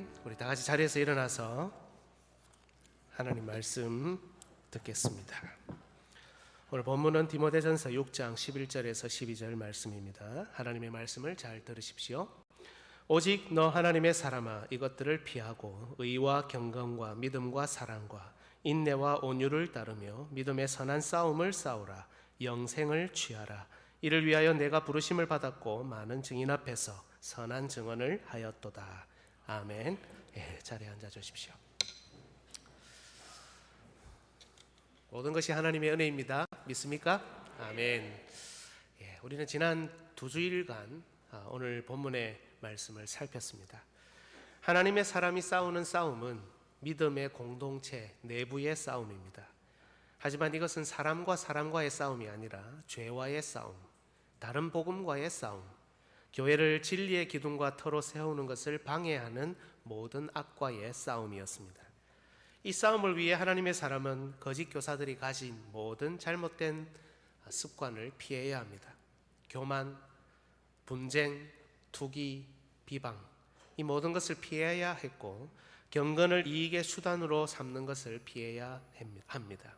아멘. 우리 다 같이 자리에서 일어나서 하나님 말씀 듣겠습니다. 오늘 본문은 디모데전서 6장 11절에서 12절 말씀입니다. 하나님의 말씀을 잘 들으십시오. 오직 너 하나님의 사람아, 이것들을 피하고 의와 경건과 믿음과 사랑과 인내와 온유를 따르며 믿음의 선한 싸움을 싸우라. 영생을 취하라. 이를 위하여 내가 부르심을 받았고 많은 증인 앞에서 선한 증언을 하였도다. 아멘. 자리에 앉아 주십시오. 모든 것이 하나님의 은혜입니다. 믿습니까? 아멘. 우리는 지난 두 주일간 오늘 본문의 말씀을 살폈습니다. 하나님의 사람이 싸우는 싸움은 믿음의 공동체 내부의 싸움입니다. 하지만 이것은 사람과 사람과의 싸움이 아니라 죄와의 싸움, 다른 복음과의 싸움, 교회를 진리의 기둥과 터로 세우는 것을 방해하는 모든 악과의 싸움이었습니다. 이 싸움을 위해 하나님의 사람은 거짓 교사들이 가진 모든 잘못된 습관을 피해야 합니다. 교만, 분쟁, 투기, 비방, 이 모든 것을 피해야 했고 경건을 이익의 수단으로 삼는 것을 피해야 합니다.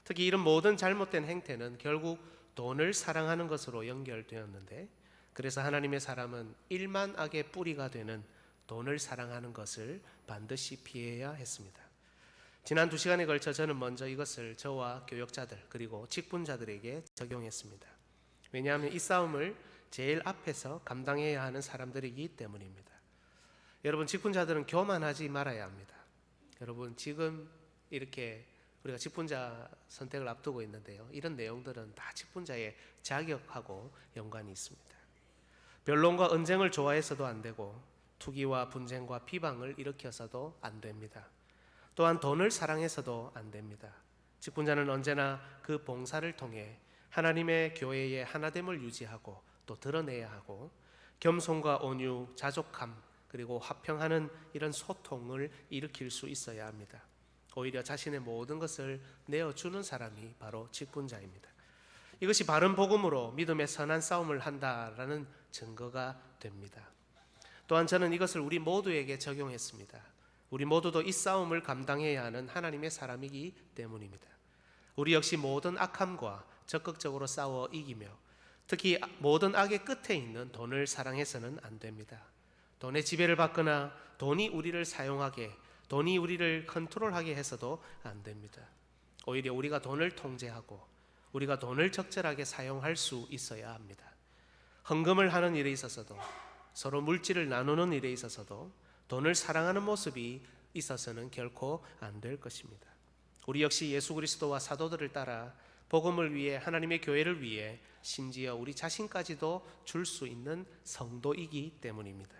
특히 이런 모든 잘못된 행태는 결국 돈을 사랑하는 것으로 연결되었는데, 그래서 하나님의 사람은 일만 악의 뿌리가 되는 돈을 사랑하는 것을 반드시 피해야 했습니다. 지난 2시간에 걸쳐 저는 먼저 이것을 저와 교역자들 그리고 직분자들에게 적용했습니다. 왜냐하면 이 싸움을 제일 앞에서 감당해야 하는 사람들이기 때문입니다. 여러분, 직분자들은 교만하지 말아야 합니다. 여러분, 지금 이렇게 우리가 직분자 선택을 앞두고 있는데요, 이런 내용들은 다 직분자의 자격하고 연관이 있습니다. 변론과 언쟁을 좋아해서도 안 되고 투기와 분쟁과 비방을 일으켜서도 안 됩니다. 또한 돈을 사랑해서도 안 됩니다. 직분자는 언제나 그 봉사를 통해 하나님의 교회의 하나됨을 유지하고 또 드러내야 하고, 겸손과 온유, 자족함 그리고 화평하는 이런 소통을 일으킬 수 있어야 합니다. 오히려 자신의 모든 것을 내어주는 사람이 바로 직분자입니다. 이것이 바른 복음으로 믿음의 선한 싸움을 한다라는 증거가 됩니다. 또한 저는 이것을 우리 모두에게 적용했습니다. 우리 모두도 이 싸움을 감당해야 하는 하나님의 사람이기 때문입니다. 우리 역시 모든 악함과 적극적으로 싸워 이기며, 특히 모든 악의 끝에 있는 돈을 사랑해서는 안 됩니다. 돈의 지배를 받거나 돈이 우리를 사용하게, 돈이 우리를 컨트롤하게 해서도 안 됩니다. 오히려 우리가 돈을 통제하고 우리가 돈을 적절하게 사용할 수 있어야 합니다. 헌금을 하는 일에 있어서도, 서로 물질을 나누는 일에 있어서도 돈을 사랑하는 모습이 있어서는 결코 안 될 것입니다. 우리 역시 예수 그리스도와 사도들을 따라 복음을 위해, 하나님의 교회를 위해, 심지어 우리 자신까지도 줄 수 있는 성도이기 때문입니다.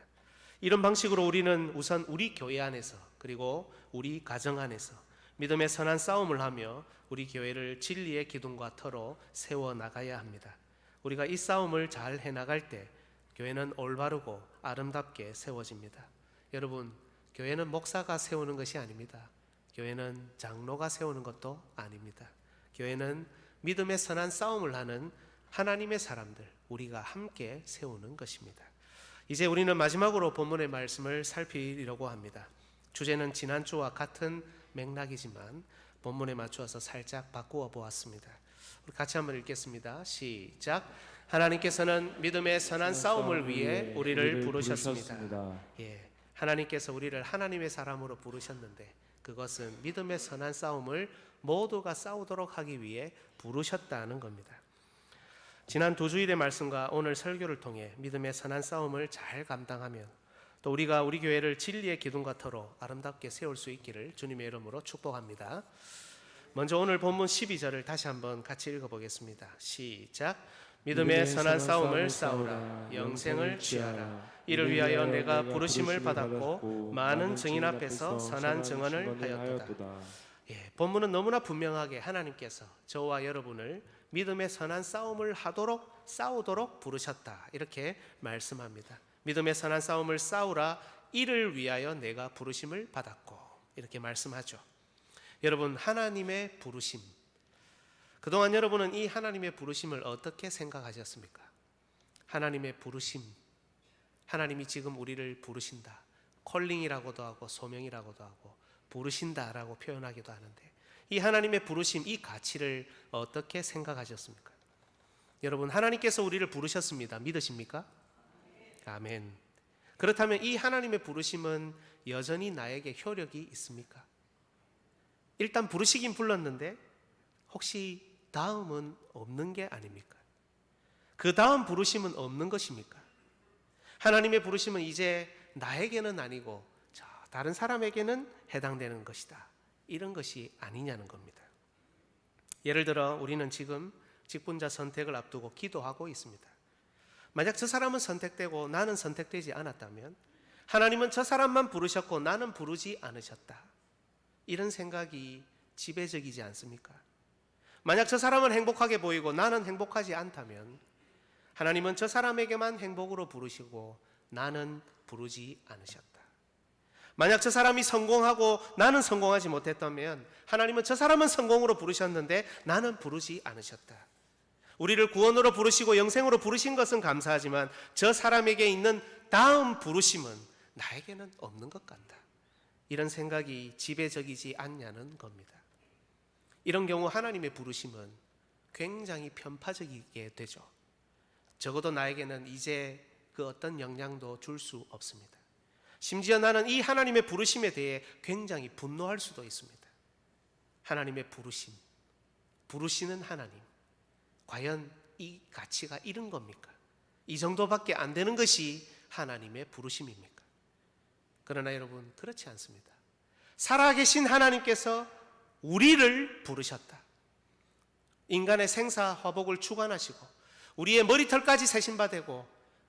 이런 방식으로 우리는 우선 우리 교회 안에서 그리고 우리 가정 안에서 믿음의 선한 싸움을 하며 우리 교회를 진리의 기둥과 터로 세워나가야 합니다. 우리가 이 싸움을 잘 해나갈 때 교회는 올바르고 아름답게 세워집니다. 여러분, 교회는 목사가 세우는 것이 아닙니다. 교회는 장로가 세우는 것도 아닙니다. 교회는 믿음의 선한 싸움을 하는 하나님의 사람들, 우리가 함께 세우는 것입니다. 이제 우리는 마지막으로 본문의 말씀을 살피려고 합니다. 주제는 지난주와 같은 맥락이지만 본문에 맞추어서 살짝 바꾸어 보았습니다. 우리 같이 한번 읽겠습니다. 시작. 하나님께서는 믿음의 선한 싸움을 위해 우리를 부르셨습니다. 하나님께서 우리를 하나님의 사람으로 부르셨는데, 그것은 믿음의 선한 싸움을 모두가 싸우도록 하기 위해 부르셨다는 겁니다. 지난 2주일의 말씀과 오늘 설교를 통해 믿음의 선한 싸움을 잘 감당하면 또 우리가 우리 교회를 진리의 기둥과 터로 아름답게 세울 수 있기를 주님의 이름으로 축복합니다. 먼저 오늘 본문 12절을 다시 한번 같이 읽어보겠습니다. 시작. 믿음의 선한 싸움을 싸우라. 영생을 취하라. 이를 위하여 내가 부르심을 받았고 많은 증인 앞에서 선한 증언을 하였도다. 본문은 너무나 분명하게 하나님께서 저와 여러분을 믿음의 선한 싸움을 하도록, 싸우도록 부르셨다, 이렇게 말씀합니다. 믿음의 선한 싸움을 싸우라. 이를 위하여 내가 부르심을 받았고, 이렇게 말씀하죠. 여러분, 하나님의 부르심, 그동안 여러분은 이 하나님의 부르심을 어떻게 생각하셨습니까? 하나님의 부르심, 하나님이 지금 우리를 부르신다, 콜링이라고도 하고 소명이라고도 하고 부르신다라고 표현하기도 하는데, 이 하나님의 부르심, 이 가치를 어떻게 생각하셨습니까? 여러분, 하나님께서 우리를 부르셨습니다. 믿으십니까? 아멘. 그렇다면 이 하나님의 부르심은 여전히 나에게 효력이 있습니까? 일단 부르시긴 불렀는데 혹시 다음은 없는 게 아닙니까? 그 다음 부르심은 없는 것입니까? 하나님의 부르심은 이제 나에게는 아니고 다른 사람에게는 해당되는 것이다, 이런 것이 아니냐는 겁니다. 예를 들어 우리는 지금 직분자 선택을 앞두고 기도하고 있습니다. 만약 저 사람은 선택되고 나는 선택되지 않았다면 하나님은 저 사람만 부르셨고 나는 부르지 않으셨다, 이런 생각이 지배적이지 않습니까? 만약 저 사람은 행복하게 보이고 나는 행복하지 않다면 하나님은 저 사람에게만 행복으로 부르시고 나는 부르지 않으셨다. 만약 저 사람이 성공하고 나는 성공하지 못했다면 하나님은 저 사람은 성공으로 부르셨는데 나는 부르지 않으셨다. 우리를 구원으로 부르시고 영생으로 부르신 것은 감사하지만 저 사람에게 있는 다음 부르심은 나에게는 없는 것 같다, 이런 생각이 지배적이지 않냐는 겁니다. 이런 경우 하나님의 부르심은 굉장히 편파적이게 되죠. 적어도 나에게는 이제 그 어떤 영향도 줄 수 없습니다. 심지어 나는 이 하나님의 부르심에 대해 굉장히 분노할 수도 있습니다. 하나님의 부르심, 부르시는 하나님, 과연 이 가치가 이런 겁니까? 이 정도밖에 안 되는 것이 하나님의 부르심입니까? 그러나 여러분, 그렇지 않습니다. 살아계신 하나님께서 우리를 부르셨다. 인간의 생사 화복을 주관하시고 우리의 머리털까지 세신바 되고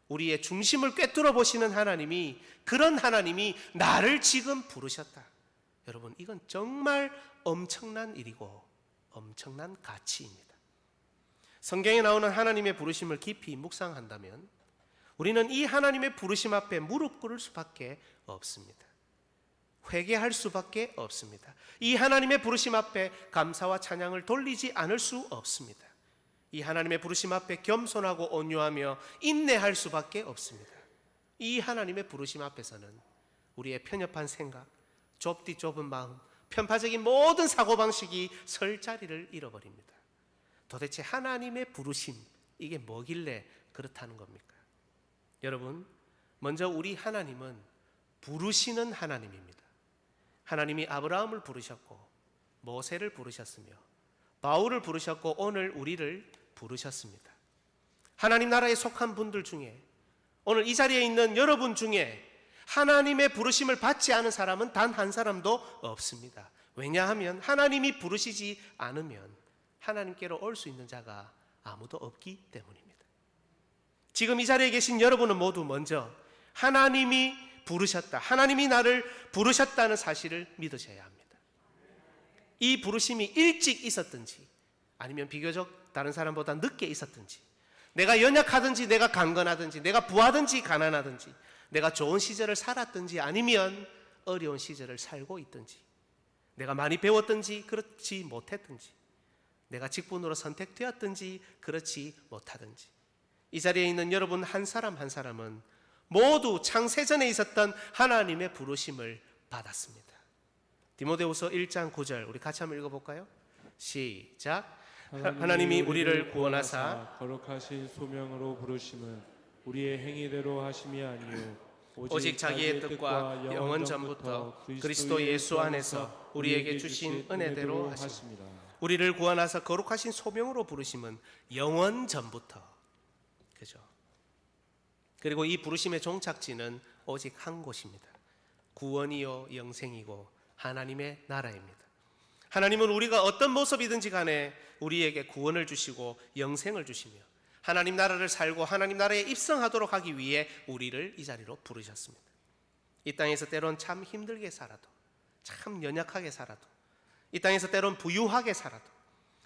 우리의 중심을 꿰뚫어 보시는 하나님이, 그런 하나님이 나를 지금 부르셨다. 여러분, 이건 정말 엄청난 일이고 엄청난 가치입니다. 성경에 나오는 하나님의 부르심을 깊이 묵상한다면 우리는 이 하나님의 부르심 앞에 무릎 꿇을 수밖에 없습니다. 회개할 수밖에 없습니다. 이 하나님의 부르심 앞에 감사와 찬양을 돌리지 않을 수 없습니다. 이 하나님의 부르심 앞에 겸손하고 온유하며 인내할 수밖에 없습니다. 이 하나님의 부르심 앞에서는 우리의 편협한 생각, 좁디 좁은 마음, 편파적인 모든 사고방식이 설 자리를 잃어버립니다. 도대체 하나님의 부르심, 이게 뭐길래 그렇다는 겁니까? 여러분, 먼저 우리 하나님은 부르시는 하나님입니다. 하나님이 아브라함을 부르셨고 모세를 부르셨으며 바울을 부르셨고 오늘 우리를 부르셨습니다. 하나님 나라에 속한 분들 중에, 오늘 이 자리에 있는 여러분 중에 하나님의 부르심을 받지 않은 사람은 단 한 사람도 없습니다. 왜냐하면 하나님이 부르시지 않으면 하나님께로 올 수 있는 자가 아무도 없기 때문입니다. 지금 이 자리에 계신 여러분은 모두 먼저 하나님이 부르셨다, 하나님이 나를 부르셨다는 사실을 믿으셔야 합니다. 이 부르심이 일찍 있었든지 아니면 비교적 다른 사람보다 늦게 있었든지, 내가 연약하든지 내가 강건하든지 내가 부하든지 가난하든지 내가 좋은 시절을 살았든지 아니면 어려운 시절을 살고 있든지, 내가 많이 배웠든지 그렇지 못했든지, 내가 직분으로 선택되었든지 그렇지 못하든지, 이 자리에 있는 여러분 한 사람 한 사람은 모두 창세전에 있었던 하나님의 부르심을 받았습니다. 디모데후서 1장 9절 우리 같이 한번 읽어볼까요? 시작. 하나님이 우리를 구원하사 거룩하신 소명으로 부르심은 우리의 행위대로 하심이 아니요 오직 자기의 뜻과 영원 전부터 그리스도 예수 안에서 우리에게 주신 은혜대로 하십니다. 우리를 구원하사 거룩하신 소명으로 부르심은 영원 전부터, 그죠? 그리고 이 부르심의 종착지는 오직 한 곳입니다. 구원이요 영생이고 하나님의 나라입니다. 하나님은 우리가 어떤 모습이든지 간에 우리에게 구원을 주시고 영생을 주시며 하나님 나라를 살고 하나님 나라에 입성하도록 하기 위해 우리를 이 자리로 부르셨습니다. 이 땅에서 때론 참 힘들게 살아도, 참 연약하게 살아도, 이 땅에서 때론 부유하게 살아도,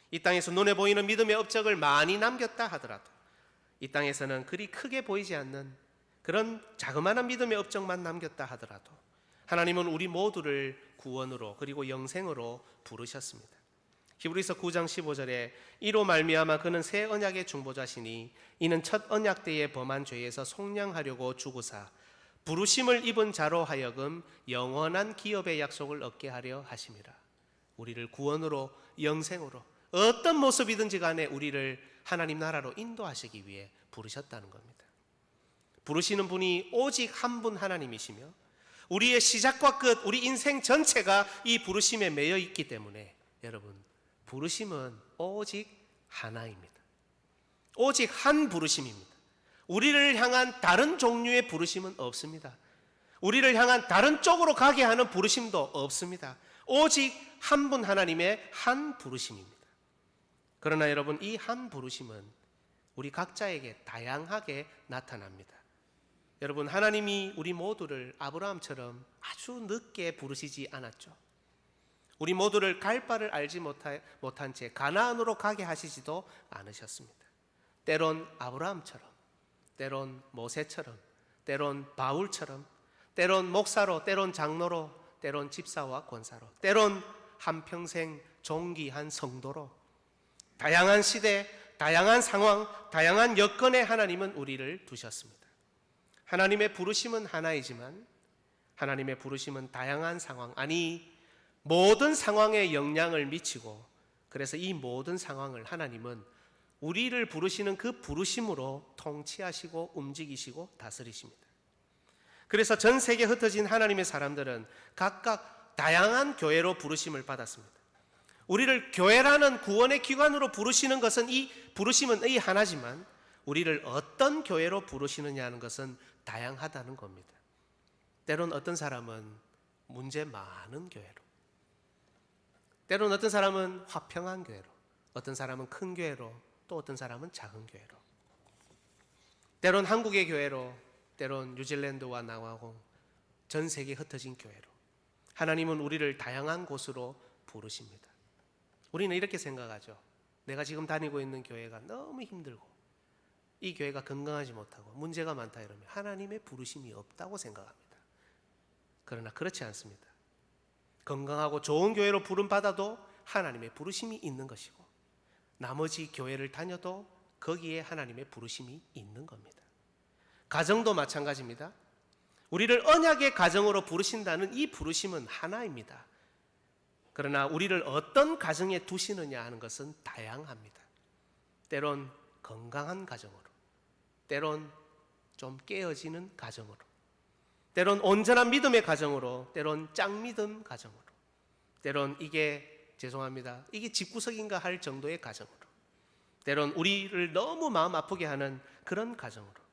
이 땅에서 눈에 보이는 믿음의 업적을 많이 남겼다 하더라도, 이 땅에서는 그리 크게 보이지 않는 그런 자그마한 믿음의 업적만 남겼다 하더라도 하나님은 우리 모두를 구원으로 그리고 영생으로 부르셨습니다. 히브리서 9장 15절에 이로 말미암아 그는 새 언약의 중보자시니 이는 첫 언약 때에 범한 죄에서 속량하려고 죽으사 부르심을 입은 자로 하여금 영원한 기업의 약속을 얻게 하려 하심이라. 우리를 구원으로, 영생으로, 어떤 모습이든지 간에 우리를 하나님 나라로 인도하시기 위해 부르셨다는 겁니다. 부르시는 분이 오직 한 분 하나님이시며 우리의 시작과 끝, 우리 인생 전체가 이 부르심에 매여 있기 때문에 여러분, 부르심은 오직 하나입니다. 오직 한 부르심입니다. 우리를 향한 다른 종류의 부르심은 없습니다. 우리를 향한 다른 쪽으로 가게 하는 부르심도 없습니다. 오직 한 분 하나님의 한 부르심입니다. 그러나 여러분, 이 한 부르심은 우리 각자에게 다양하게 나타납니다. 여러분, 하나님이 우리 모두를 아브라함처럼 아주 늦게 부르시지 않았죠. 우리 모두를 갈 바를 알지 못한 채 가나안으로 가게 하시지도 않으셨습니다. 때론 아브라함처럼, 때론 모세처럼, 때론 바울처럼, 때론 목사로, 때론 장로로, 때론 집사와 권사로, 때론 한평생 존귀한 성도로, 다양한 시대, 다양한 상황, 다양한 여건에 하나님은 우리를 두셨습니다. 하나님의 부르심은 하나이지만 하나님의 부르심은 다양한 상황, 아니 모든 상황에 영향을 미치고, 그래서 이 모든 상황을 하나님은 우리를 부르시는 그 부르심으로 통치하시고 움직이시고 다스리십니다. 그래서 전 세계에 흩어진 하나님의 사람들은 각각 다양한 교회로 부르심을 받았습니다. 우리를 교회라는 구원의 기관으로 부르시는 것은 이 부르심은 이 하나지만 우리를 어떤 교회로 부르시느냐 하는 것은 다양하다는 겁니다. 때론 어떤 사람은 문제 많은 교회로, 때론 어떤 사람은 화평한 교회로, 어떤 사람은 큰 교회로, 또 어떤 사람은 작은 교회로, 때론 한국의 교회로, 때론 뉴질랜드와 남아공, 전 세계에 흩어진 교회로 하나님은 우리를 다양한 곳으로 부르십니다. 우리는 이렇게 생각하죠. 내가 지금 다니고 있는 교회가 너무 힘들고 이 교회가 건강하지 못하고 문제가 많다 이러면 하나님의 부르심이 없다고 생각합니다. 그러나 그렇지 않습니다. 건강하고 좋은 교회로 부름받아도 하나님의 부르심이 있는 것이고, 나머지 교회를 다녀도 거기에 하나님의 부르심이 있는 겁니다. 가정도 마찬가지입니다. 우리를 언약의 가정으로 부르신다는 이 부르심은 하나입니다. 그러나 우리를 어떤 가정에 두시느냐 하는 것은 다양합니다. 때론 건강한 가정으로, 때론 좀 깨어지는 가정으로, 때론 온전한 믿음의 가정으로, 때론 짱믿음 가정으로, 때론 이게 죄송합니다, 이게 집구석인가 할 정도의 가정으로, 때론 우리를 너무 마음 아프게 하는 그런 가정으로,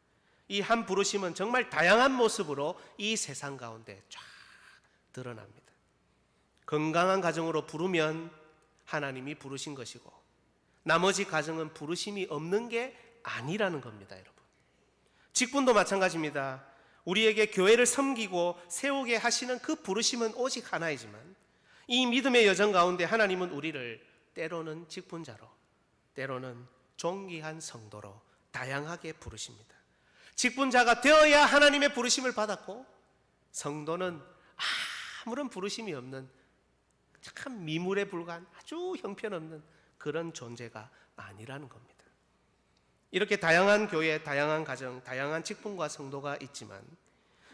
이 한 부르심은 정말 다양한 모습으로 이 세상 가운데 쫙 드러납니다. 건강한 가정으로 부르면 하나님이 부르신 것이고, 나머지 가정은 부르심이 없는 게 아니라는 겁니다, 여러분. 직분도 마찬가지입니다. 우리에게 교회를 섬기고 세우게 하시는 그 부르심은 오직 하나이지만 이 믿음의 여정 가운데 하나님은 우리를 때로는 직분자로, 때로는 존귀한 성도로 다양하게 부르십니다. 직분자가 되어야 하나님의 부르심을 받았고, 성도는 아무런 부르심이 없는 참 미물에 불과한 아주 형편없는 그런 존재가 아니라는 겁니다. 이렇게 다양한 교회, 다양한 가정, 다양한 직분과 성도가 있지만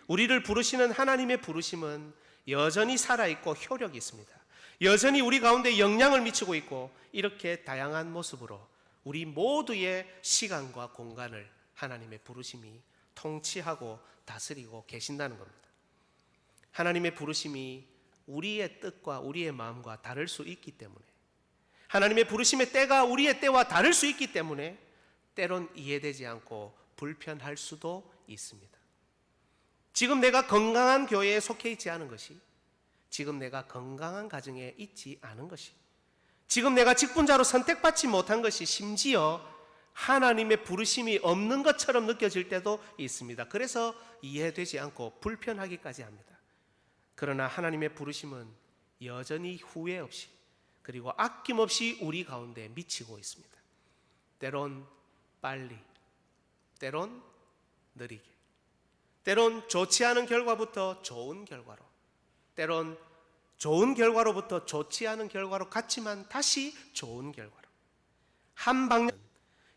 우리를 부르시는 하나님의 부르심은 여전히 살아있고 효력이 있습니다. 여전히 우리 가운데 영향을 미치고 있고, 이렇게 다양한 모습으로 우리 모두의 시간과 공간을 하나님의 부르심이 통치하고 다스리고 계신다는 겁니다. 하나님의 부르심이 우리의 뜻과 우리의 마음과 다를 수 있기 때문에, 하나님의 부르심의 때가 우리의 때와 다를 수 있기 때문에 때론 이해되지 않고 불편할 수도 있습니다. 지금 내가 건강한 교회에 속해 있지 않은 것이, 지금 내가 건강한 가정에 있지 않은 것이, 지금 내가 직분자로 선택받지 못한 것이 심지어 하나님의 부르심이 없는 것처럼 느껴질 때도 있습니다. 그래서 이해되지 않고 불편하기까지 합니다. 그러나 하나님의 부르심은 여전히 후회 없이, 그리고 아낌없이 우리 가운데 미치고 있습니다. 때론 빨리, 때론 느리게, 때론 좋지 않은 결과부터 좋은 결과로, 때론 좋은 결과로부터 좋지 않은 결과로 갔지만 다시 좋은 결과로, 한 방향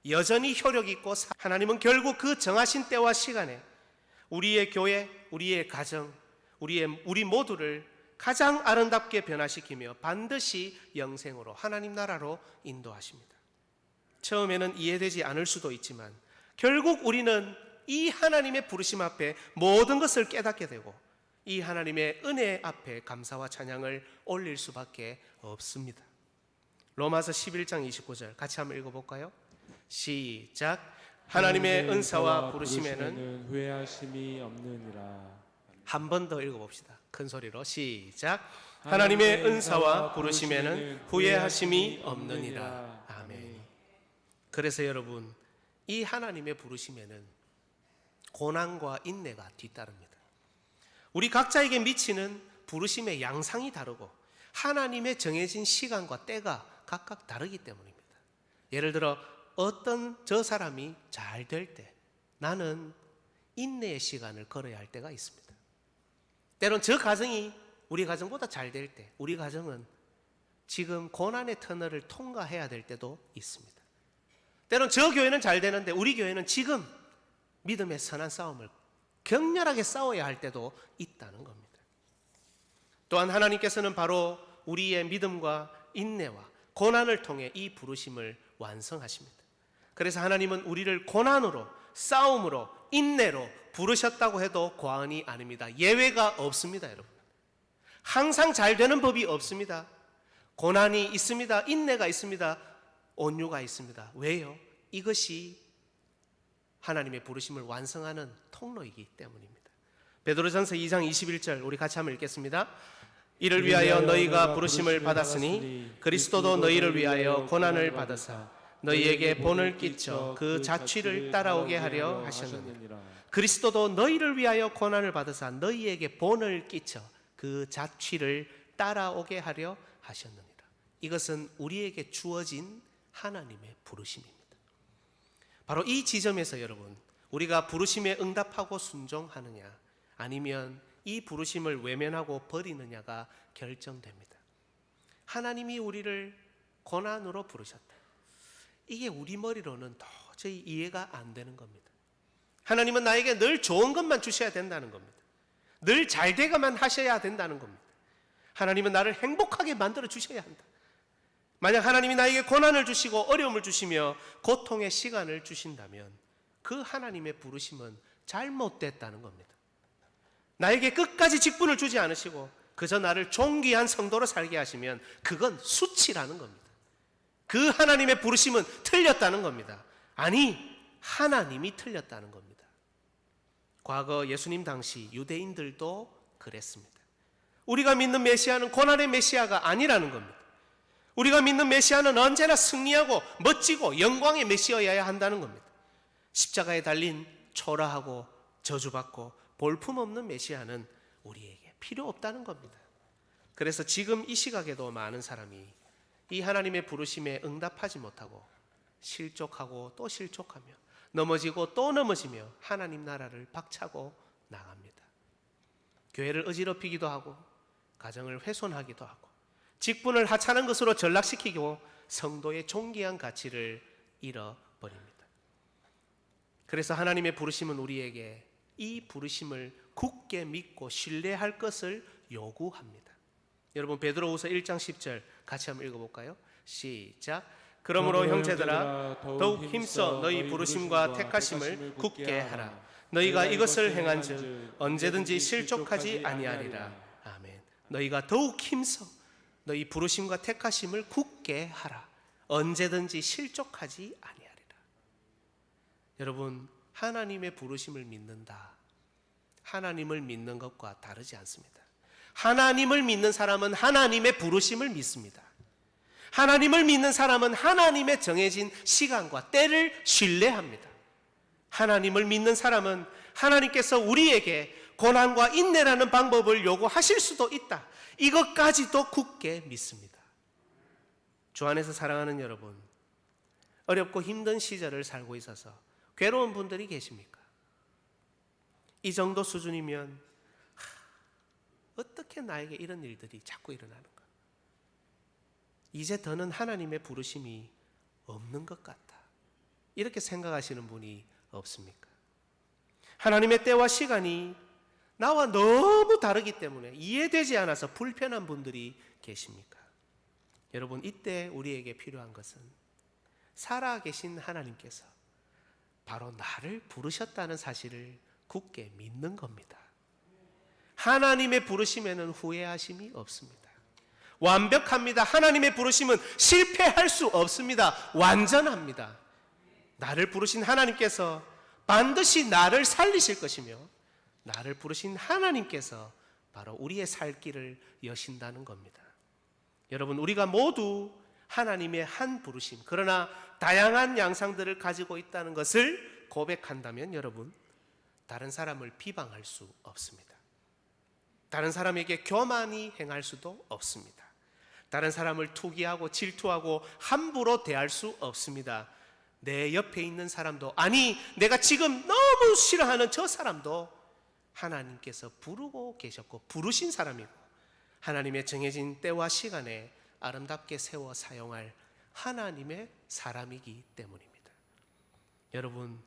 여전히 효력 있고, 하나님은 결국 그 정하신 때와 시간에 우리의 교회, 우리의 가정, 우리 모두를 가장 아름답게 변화시키며 반드시 영생으로 하나님 나라로 인도하십니다. 처음에는 이해되지 않을 수도 있지만 결국 우리는 이 하나님의 부르심 앞에 모든 것을 깨닫게 되고 이 하나님의 은혜 앞에 감사와 찬양을 올릴 수밖에 없습니다. 로마서 11장 29절 같이 한번 읽어볼까요? 시작. 하나님의 은사와 부르심에는 후회하심이 없느니라. 한 번 더 읽어봅시다. 큰 소리로 시작. 하나님의 은사와 부르심에는 후회하심이 없느니라. 아멘. 그래서 여러분, 이 하나님의 부르심에는 고난과 인내가 뒤따릅니다. 우리 각자에게 미치는 부르심의 양상이 다르고 하나님의 정해진 시간과 때가 각각 다르기 때문입니다. 예를 들어 어떤 저 사람이 잘 될 때 나는 인내의 시간을 걸어야 할 때가 있습니다. 때론 저 가정이 우리 가정보다 잘 될 때 우리 가정은 지금 고난의 터널을 통과해야 될 때도 있습니다. 때론 저 교회는 잘 되는데 우리 교회는 지금 믿음의 선한 싸움을 격렬하게 싸워야 할 때도 있다는 겁니다. 또한 하나님께서는 바로 우리의 믿음과 인내와 고난을 통해 이 부르심을 완성하십니다. 그래서 하나님은 우리를 고난으로, 싸움으로, 인내로 부르셨다고 해도 과언이 아닙니다. 예외가 없습니다, 여러분. 항상 잘 되는 법이 없습니다. 고난이 있습니다. 인내가 있습니다. 온유가 있습니다. 왜요? 이것이 하나님의 부르심을 완성하는 통로이기 때문입니다. 베드로전서 2장 21절 우리 같이 한번 읽겠습니다. 이를 위하여 너희가 부르심을 받았으니 그리스도도 너희를 위하여 고난을 받으사 너희에게 본을 끼쳐 그 자취를 따라오게 하려 하셨느니라. 그리스도도 너희를 위하여 고난을 받으사 너희에게 본을 끼쳐 그 자취를 따라오게 하려 하셨느니라. 이것은 우리에게 주어진 하나님의 부르심입니다. 바로 이 지점에서 여러분, 우리가 부르심에 응답하고 순종하느냐 아니면 이 부르심을 외면하고 버리느냐가 결정됩니다. 하나님이 우리를 고난으로 부르셨다. 이게 우리 머리로는 도저히 이해가 안 되는 겁니다. 하나님은 나에게 늘 좋은 것만 주셔야 된다는 겁니다. 늘 잘 되가만 하셔야 된다는 겁니다. 하나님은 나를 행복하게 만들어 주셔야 한다. 만약 하나님이 나에게 고난을 주시고 어려움을 주시며 고통의 시간을 주신다면 그 하나님의 부르심은 잘못됐다는 겁니다. 나에게 끝까지 직분을 주지 않으시고 그저 나를 존귀한 성도로 살게 하시면 그건 수치라는 겁니다. 그 하나님의 부르심은 틀렸다는 겁니다. 아니, 하나님이 틀렸다는 겁니다. 과거 예수님 당시 유대인들도 그랬습니다. 우리가 믿는 메시아는 고난의 메시아가 아니라는 겁니다. 우리가 믿는 메시아는 언제나 승리하고 멋지고 영광의 메시아여야 한다는 겁니다. 십자가에 달린 초라하고 저주받고 볼품없는 메시아는 우리에게 필요 없다는 겁니다. 그래서 지금 이 시각에도 많은 사람이 이 하나님의 부르심에 응답하지 못하고 실족하고 또 실족하며 넘어지고 또 넘어지며 하나님 나라를 박차고 나갑니다. 교회를 어지럽히기도 하고 가정을 훼손하기도 하고 직분을 하찮은 것으로 전락시키고 성도의 존귀한 가치를 잃어버립니다. 그래서 하나님의 부르심은 우리에게 이 부르심을 굳게 믿고 신뢰할 것을 요구합니다. 여러분 베드로후서 1장 10절 같이 한번 읽어볼까요? 시작. 그러므로 형제들아 더욱 힘써 너희 부르심과 택하심을 굳게 하라. 너희가 이것을 행한즉 언제든지 실족하지 아니하리라. 아멘. 너희가 더욱 힘써 너희 부르심과 택하심을 굳게 하라. 언제든지 실족하지 아니하리라. 여러분, 하나님의 부르심을 믿는다. 하나님을 믿는 것과 다르지 않습니다. 하나님을 믿는 사람은 하나님의 부르심을 믿습니다. 하나님을 믿는 사람은 하나님의 정해진 시간과 때를 신뢰합니다. 하나님을 믿는 사람은 하나님께서 우리에게 고난과 인내라는 방법을 요구하실 수도 있다. 이것까지도 굳게 믿습니다. 주 안에서 사랑하는 여러분, 어렵고 힘든 시절을 살고 있어서 괴로운 분들이 계십니까? 이 정도 수준이면 어떻게 나에게 이런 일들이 자꾸 일어나는가? 이제 더는 하나님의 부르심이 없는 것 같다. 이렇게 생각하시는 분이 없습니까? 하나님의 때와 시간이 나와 너무 다르기 때문에 이해되지 않아서 불편한 분들이 계십니까? 여러분, 이때 우리에게 필요한 것은 살아계신 하나님께서 바로 나를 부르셨다는 사실을 굳게 믿는 겁니다. 하나님의 부르심에는 후회하심이 없습니다. 완벽합니다. 하나님의 부르심은 실패할 수 없습니다. 완전합니다. 나를 부르신 하나님께서 반드시 나를 살리실 것이며, 나를 부르신 하나님께서 바로 우리의 살 길을 여신다는 겁니다. 여러분, 우리가 모두 하나님의 한 부르심, 그러나 다양한 양상들을 가지고 있다는 것을 고백한다면 여러분, 다른 사람을 비방할 수 없습니다. 다른 사람에게 교만히 행할 수도 없습니다. 다른 사람을 투기하고 질투하고 함부로 대할 수 없습니다. 내 옆에 있는 사람도, 아니 내가 지금 너무 싫어하는 저 사람도 하나님께서 부르고 계셨고 부르신 사람이고, 하나님의 정해진 때와 시간에 아름답게 세워 사용할 하나님의 사람이기 때문입니다. 여러분,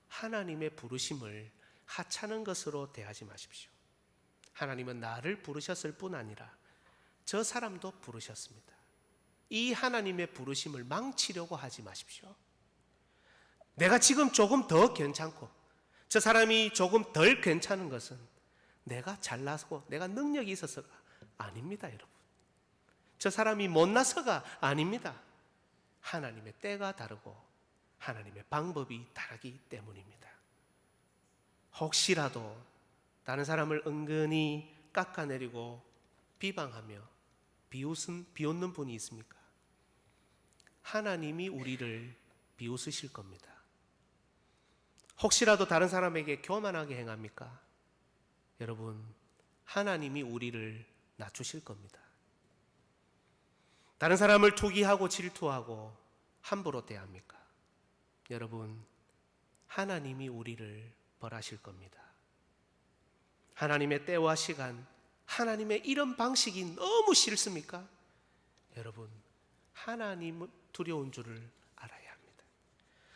하나님의 부르심을 하찮은 것으로 대하지 마십시오. 하나님은 나를 부르셨을 뿐 아니라 저 사람도 부르셨습니다. 이 하나님의 부르심을 망치려고 하지 마십시오. 내가 지금 조금 더 괜찮고 저 사람이 조금 덜 괜찮은 것은 내가 잘나서 내가 능력이 있어서가 아닙니다, 여러분. 저 사람이 못나서가 아닙니다. 하나님의 때가 다르고 하나님의 방법이 다르기 때문입니다. 혹시라도 다른 사람을 은근히 깎아내리고 비방하며 비웃는 분이 있습니까? 하나님이 우리를 비웃으실 겁니다. 혹시라도 다른 사람에게 교만하게 행합니까? 여러분, 하나님이 우리를 낮추실 겁니다. 다른 사람을 투기하고 질투하고 함부로 대합니까? 여러분, 하나님이 우리를 벌하실 겁니다. 하나님의 때와 시간, 하나님의 이런 방식이 너무 싫습니까? 여러분, 하나님을 두려운 줄을 알아야 합니다.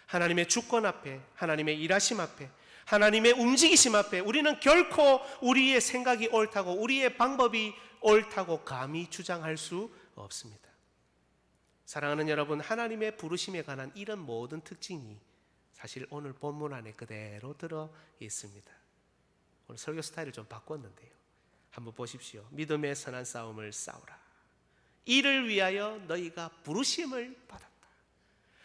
하나님의 주권 앞에, 하나님의 일하심 앞에, 하나님의 움직이심 앞에 우리는 결코 우리의 생각이 옳다고, 우리의 방법이 옳다고 감히 주장할 수 없습니다. 사랑하는 여러분, 하나님의 부르심에 관한 이런 모든 특징이 사실 오늘 본문 안에 그대로 들어 있습니다. 오늘 설교 스타일을 좀 바꿨는데요, 한번 보십시오. 믿음의 선한 싸움을 싸우라. 이를 위하여 너희가 부르심을 받았다.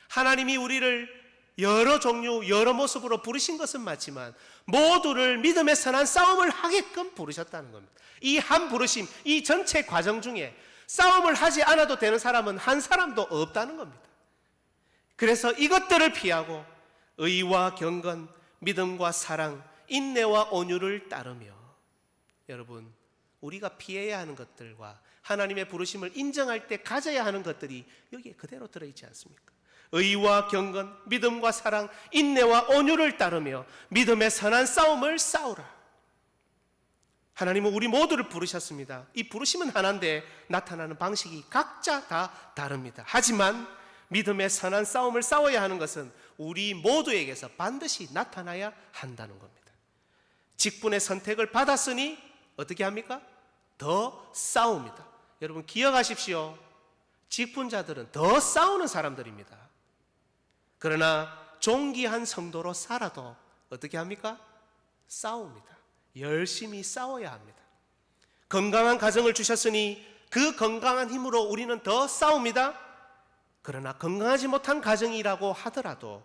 하나님이 우리를 여러 종류, 여러 모습으로 부르신 것은 맞지만 모두를 믿음의 선한 싸움을 하게끔 부르셨다는 겁니다. 이 한 부르심, 이 전체 과정 중에 싸움을 하지 않아도 되는 사람은 한 사람도 없다는 겁니다. 그래서 이것들을 피하고 의와 경건, 믿음과 사랑, 인내와 온유를 따르며, 여러분, 우리가 피해야 하는 것들과 하나님의 부르심을 인정할 때 가져야 하는 것들이 여기에 그대로 들어있지 않습니까? 의와 경건, 믿음과 사랑, 인내와 온유를 따르며 믿음의 선한 싸움을 싸우라. 하나님은 우리 모두를 부르셨습니다. 이 부르심은 하나인데 나타나는 방식이 각자 다 다릅니다. 하지만 믿음의 선한 싸움을 싸워야 하는 것은 우리 모두에게서 반드시 나타나야 한다는 겁니다. 직분의 선택을 받았으니 어떻게 합니까? 더 싸웁니다. 여러분 기억하십시오. 직분자들은 더 싸우는 사람들입니다. 그러나 존귀한 성도로 살아도 어떻게 합니까? 싸웁니다. 열심히 싸워야 합니다. 건강한 가정을 주셨으니 그 건강한 힘으로 우리는 더 싸웁니다. 그러나 건강하지 못한 가정이라고 하더라도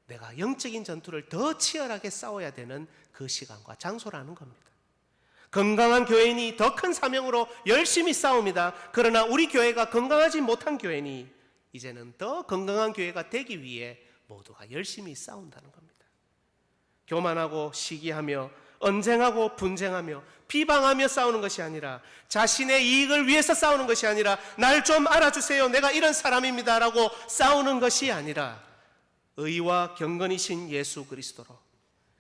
내가 영적인 전투를 더 치열하게 싸워야 되는 그 시간과 장소라는 겁니다. 건강한 교회인이 더 큰 사명으로 열심히 싸웁니다. 그러나 우리 교회가 건강하지 못한 교회니 이제는 더 건강한 교회가 되기 위해 모두가 열심히 싸운다는 겁니다. 교만하고 시기하며 언쟁하고 분쟁하며 비방하며 싸우는 것이 아니라, 자신의 이익을 위해서 싸우는 것이 아니라, 날 좀 알아주세요, 내가 이런 사람입니다 라고 싸우는 것이 아니라, 의와 경건이신 예수 그리스도로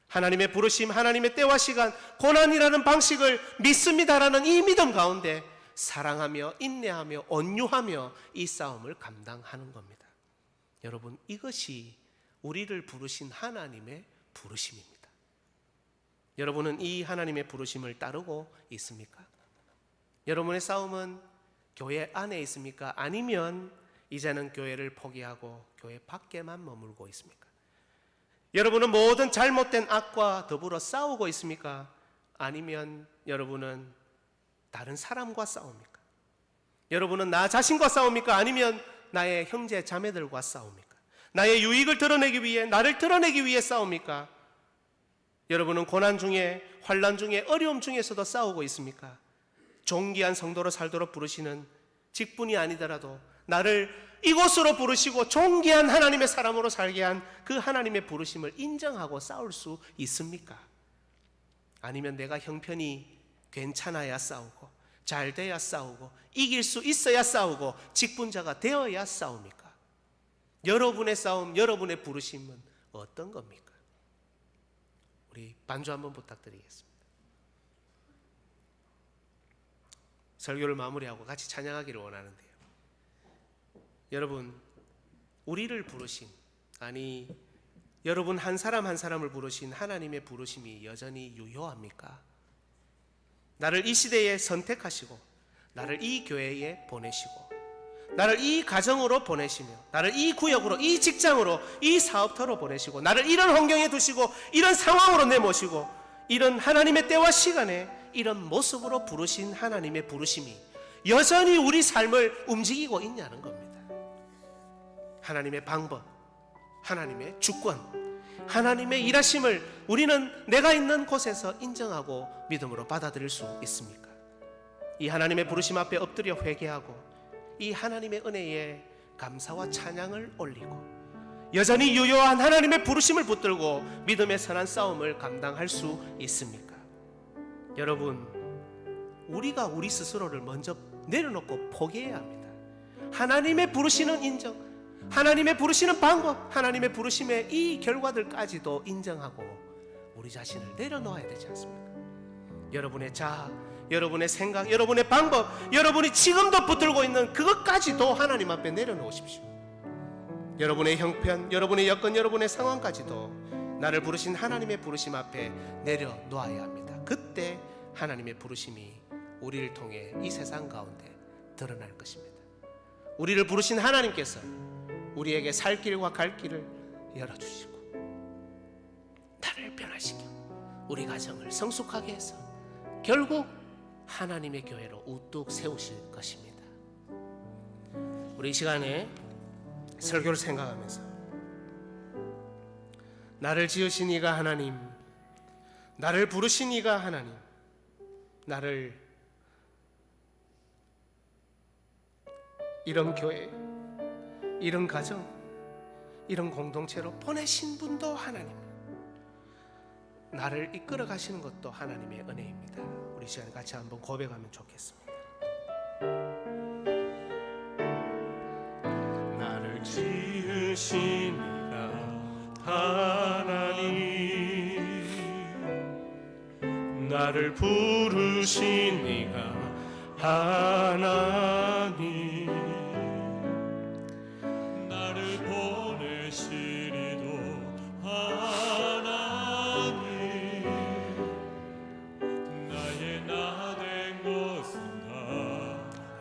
하나님의 부르심, 하나님의 때와 시간, 고난이라는 방식을 믿습니다라는 이 믿음 가운데 사랑하며 인내하며 온유하며 이 싸움을 감당하는 겁니다. 여러분, 이것이 우리를 부르신 하나님의 부르심입니다. 여러분은 이 하나님의 부르심을 따르고 있습니까? 여러분의 싸움은 교회 안에 있습니까? 아니면 이제는 교회를 포기하고 교회 밖에만 머물고 있습니까? 여러분은 모든 잘못된 악과 더불어 싸우고 있습니까? 아니면 여러분은 다른 사람과 싸웁니까? 여러분은 나 자신과 싸웁니까? 아니면 나의 형제 자매들과 싸웁니까? 나의 유익을 드러내기 위해, 나를 드러내기 위해 싸웁니까? 여러분은 고난 중에, 환난 중에, 어려움 중에서도 싸우고 있습니까? 존귀한 성도로 살도록 부르시는 직분이 아니더라도 나를 이곳으로 부르시고 존귀한 하나님의 사람으로 살게 한 그 하나님의 부르심을 인정하고 싸울 수 있습니까? 아니면 내가 형편이 괜찮아야 싸우고 잘 돼야 싸우고 이길 수 있어야 싸우고 직분자가 되어야 싸웁니까? 여러분의 싸움, 여러분의 부르심은 어떤 겁니까? 우리 반주 한번 부탁드리겠습니다. 설교를 마무리하고 같이 찬양하기를 원하는데요. 여러분, 우리를 부르신, 아니 여러분 한 사람 한 사람을 부르신 하나님의 부르심이 여전히 유효합니까? 나를 이 시대에 선택하시고 나를 이 교회에 보내시고 나를 이 가정으로 보내시며 나를 이 구역으로, 이 직장으로, 이 사업터로 보내시고 나를 이런 환경에 두시고 이런 상황으로 내모시고 이런 하나님의 때와 시간에 이런 모습으로 부르신 하나님의 부르심이 여전히 우리 삶을 움직이고 있냐는 겁니다. 하나님의 방법, 하나님의 주권, 하나님의 일하심을 우리는 내가 있는 곳에서 인정하고 믿음으로 받아들일 수 있습니까? 이 하나님의 부르심 앞에 엎드려 회개하고 이 하나님의 은혜에 감사와 찬양을 올리고 여전히 유효한 하나님의 부르심을 붙들고 믿음의 선한 싸움을 감당할 수 있습니까? 여러분, 우리가 우리 스스로를 먼저 내려놓고 포기해야 합니다. 하나님의 부르시는 인정, 하나님의 부르시는 방법, 하나님의 부르심의 이 결과들까지도 인정하고 우리 자신을 내려놓아야 되지 않습니까? 여러분의 자아, 여러분의 생각, 여러분의 방법, 여러분이 지금도 붙들고 있는 그것까지도 하나님 앞에 내려놓으십시오. 여러분의 형편, 여러분의 여건, 여러분의 상황까지도 나를 부르신 하나님의 부르심 앞에 내려놓아야 합니다. 그때 하나님의 부르심이 우리를 통해 이 세상 가운데 드러날 것입니다. 우리를 부르신 하나님께서 우리에게 살 길과 갈 길을 열어주시고 나를 변화시켜 우리 가정을 성숙하게 해서 결국 하나님의 교회로 우뚝 세우실 것입니다. 우리 이 시간에 설교를 생각하면서 나를 지으신 이가 하나님, 나를 부르신 이가 하나님, 나를 이런 교회, 이런 가정, 이런 공동체로 보내신 분도 하나님, 나를 이끌어 가시는 것도 하나님의 은혜입니다. 우리 시간 같이 한번 고백하면 좋겠습니다. 나를 지으신 이가 하나님, 나를 부르신 이가 하나님, 나를 보내시리도 하나님, 나의 나 된 것은 다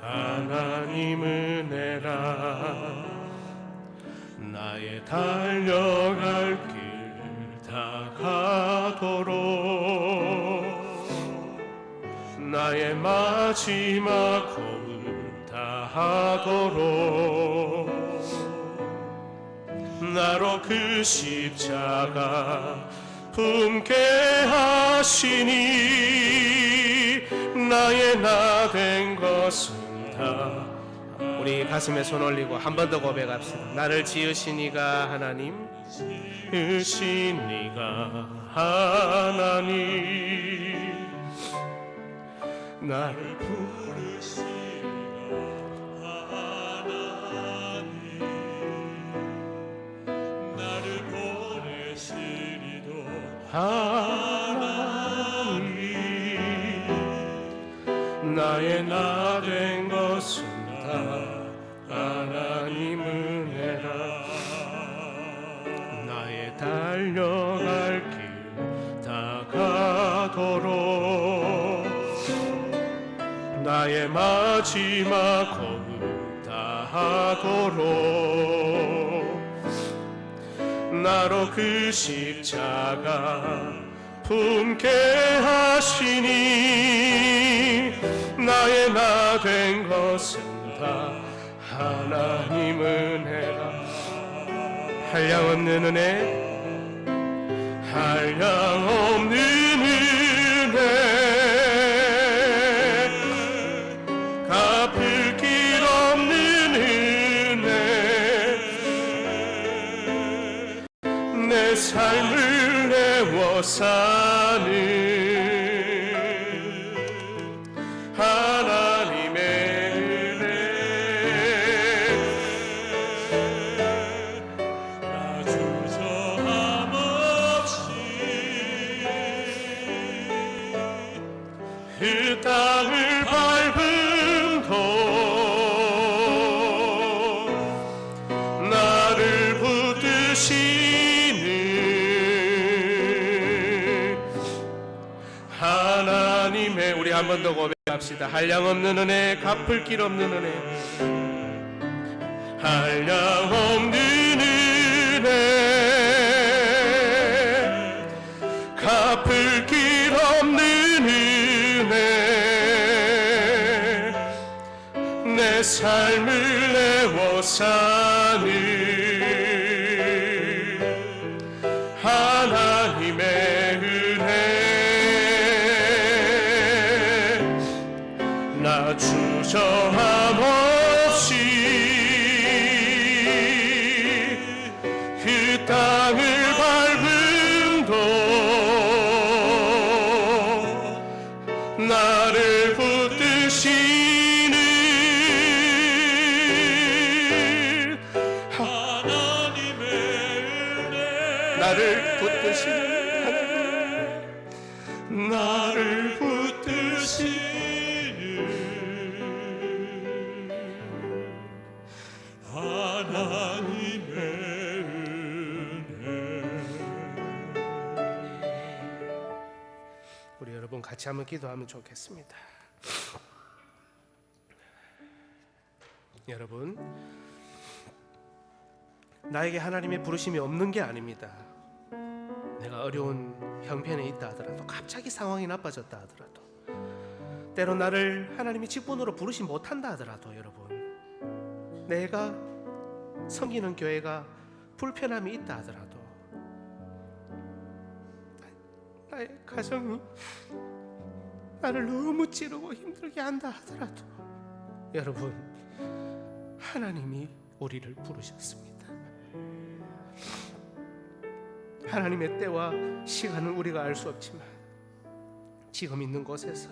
하나님 은혜라. 나의 달려갈 길 다 가도록, 나의 마지막 호흡 다 하도록, 나로 그 십자가 품게 하시니 나의 나 된 것은 다. 우리 가슴에 손 올리고 한 번 더 고백합시다. 나를 지으신 이가 하나님, 지으신 이가 하나님, 나를 부르신 이가 하나님, 나를 보내시리도 하나님, 나의 나 된 것은 하나님 은혜라. 나의 달려갈 길 다 가 나의 마지막 거듭 다하도록 나로 그 십자가 품게 하시니 나의 나 된 것은 다 하나님 은혜라. 한량없는 은혜, 한량없는 은혜, 갚을 길 없는 은혜, 내 삶을 내워 사는 하나님의 은혜. 나 주저함 없이 그 땅을 밟음도 나를 붙드시는 하나님의, 우리 한 번 더 고백합시다. 한량없는 은혜, 갚을 길 없는 은혜, 한량없는 은혜, 갚을 길 없는 은혜, 내 삶을 내워 사는 하나님의 은혜. 나 주저함 없이 그 땅을 밟음도 나를 붙드시는 하나님의 은혜, 나를 붙드시는 하나님, 나를 붙드시는 하나님의 은혜. 우리 여러분 같이 한번 기도하면 좋겠습니다. 여러분, 나에게 하나님의 부르심이 없는 게 아닙니다. 내가 어려운 형편에 있다 하더라도, 갑자기 상황이 나빠졌다 하더라도, 때론 나를 하나님이 직분으로 부르시 못한다 하더라도, 여러분, 내가 섬기는 교회가 불편함이 있다 하더라도, 나의 가정이 나를 너무 찌르고 힘들게 한다 하더라도, 여러분, 하나님이 우리를 부르셨습니다. 하나님의 때와 시간은 우리가 알 수 없지만 지금 있는 곳에서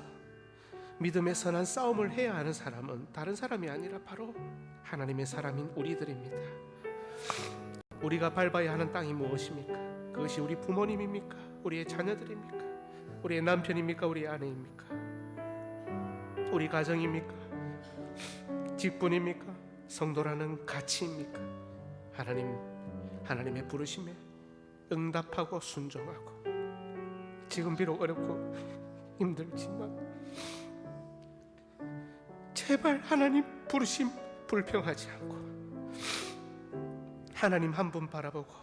믿음의 선한 싸움을 해야 하는 사람은 다른 사람이 아니라 바로 하나님의 사람인 우리들입니다. 우리가 밟아야 하는 땅이 무엇입니까? 그것이 우리 부모님입니까? 우리의 자녀들입니까? 우리의 남편입니까? 우리의 아내입니까? 우리 가정입니까? 직분입니까? 성도라는 가치입니까? 하나님의 부르심에 응답하고 순종하고, 지금 비록 어렵고 힘들지만 제발 하나님 부르심 불평하지 않고 하나님 한 분 바라보고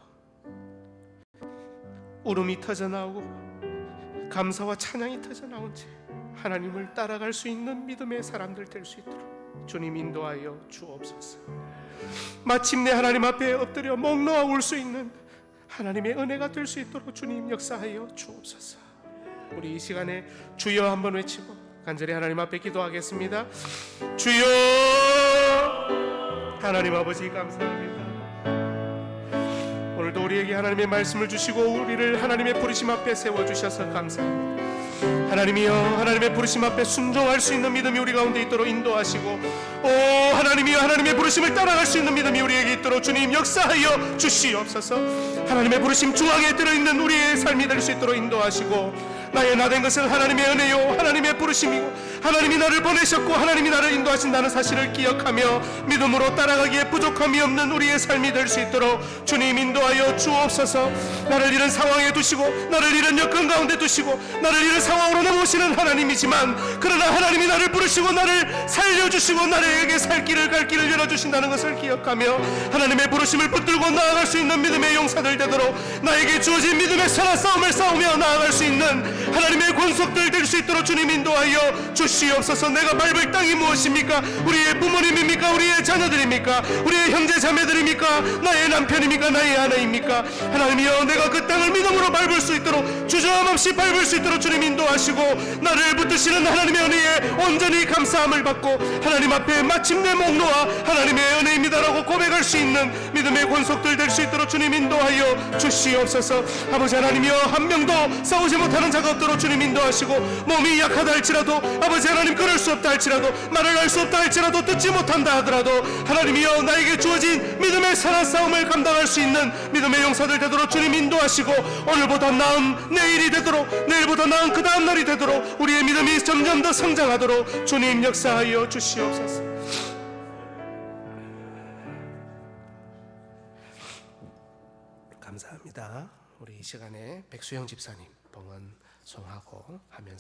울음이 터져나오고 감사와 찬양이 터져나온 채 하나님을 따라갈 수 있는 믿음의 사람들 될 수 있도록 주님 인도하여 주옵소서. 마침내 하나님 앞에 엎드려 목 놓아 울 수 있는 하나님의 은혜가 될 수 있도록 주님 역사하여 주옵소서. 우리 이 시간에 주여 한번 외치고 간절히 하나님 앞에 기도하겠습니다. 주여, 하나님 아버지 감사합니다. 오늘도 우리에게 하나님의 말씀을 주시고 우리를 하나님의 부르심 앞에 세워주셔서 감사합니다. 하나님이여, 하나님의 부르심 앞에 순종할 수 있는 믿음이 우리 가운데 있도록 인도하시고, 오 하나님이여, 하나님의 부르심을 따라갈 수 있는 믿음이 우리에게 있도록 주님 역사하여 주시옵소서. 하나님의 부르심 중앙에 들어있는 우리의 삶이 될 수 있도록 인도하시고, 나의 나 된 것은 하나님의 은혜요 하나님의 부르심이고 하나님이 나를 보내셨고 하나님이 나를 인도하신다는 사실을 기억하며 믿음으로 따라가기에 부족함이 없는 우리의 삶이 될 수 있도록 주님 인도하여 주옵소서. 나를 이런 상황에 두시고 나를 이런 여건 가운데 두시고 나를 이런 상황으로 내모시는 하나님이지만, 그러나 하나님이 나를 부르시고 나를 살려주시고 나에게 살 길을 갈 길을 열어주신다는 것을 기억하며 하나님의 부르심을 붙들고 나아갈 수 있는 믿음의 용사들 되도록, 나에게 주어진 믿음의 선한 싸움을 싸우며 나아갈 수 있는 하나님의 권속들 될 수 있도록 주님 인도하여 주시옵소서. 내가 밟을 땅이 무엇입니까? 우리의 부모님입니까? 우리의 자녀들입니까? 우리의 형제 자매들입니까? 나의 남편입니까? 나의 아내입니까? 하나님이여, 내가 그 땅을 믿음으로 밟을 수 있도록, 주저함없이 밟을 수 있도록 주님 인도하시고 나를 붙드시는 하나님의 은혜에 온전히 감사함을 받고 하나님 앞에 마침내 목 놓아 하나님의 은혜입니다라고 고백할 수 있는 믿음의 권속들 될 수 있도록 주님 인도하여 주시옵소서. 아버지 하나님이여, 한 명도 싸우지 못하는 자가 없도록 주님 인도하시고, 몸이 약하다 할지라도 아버지 하나님 그럴 수 없다 할지라도, 말을 할 수 없다 할지라도, 듣지 못한다 하더라도 하나님이여, 나에게 주어진 믿음의 선한 싸움을 감당할 수 있는 믿음의 용사들 되도록 주님 인도하시고, 오늘보다 나은 내일이 되도록, 내일보다 나은 그 다음 날이 되도록 우리의 믿음이 점점 더 성장하도록 주님 역사하여 주시옵소서. 감사합니다. 우리 이 시간에 백수영 집사님 봉헌 송하고 하면서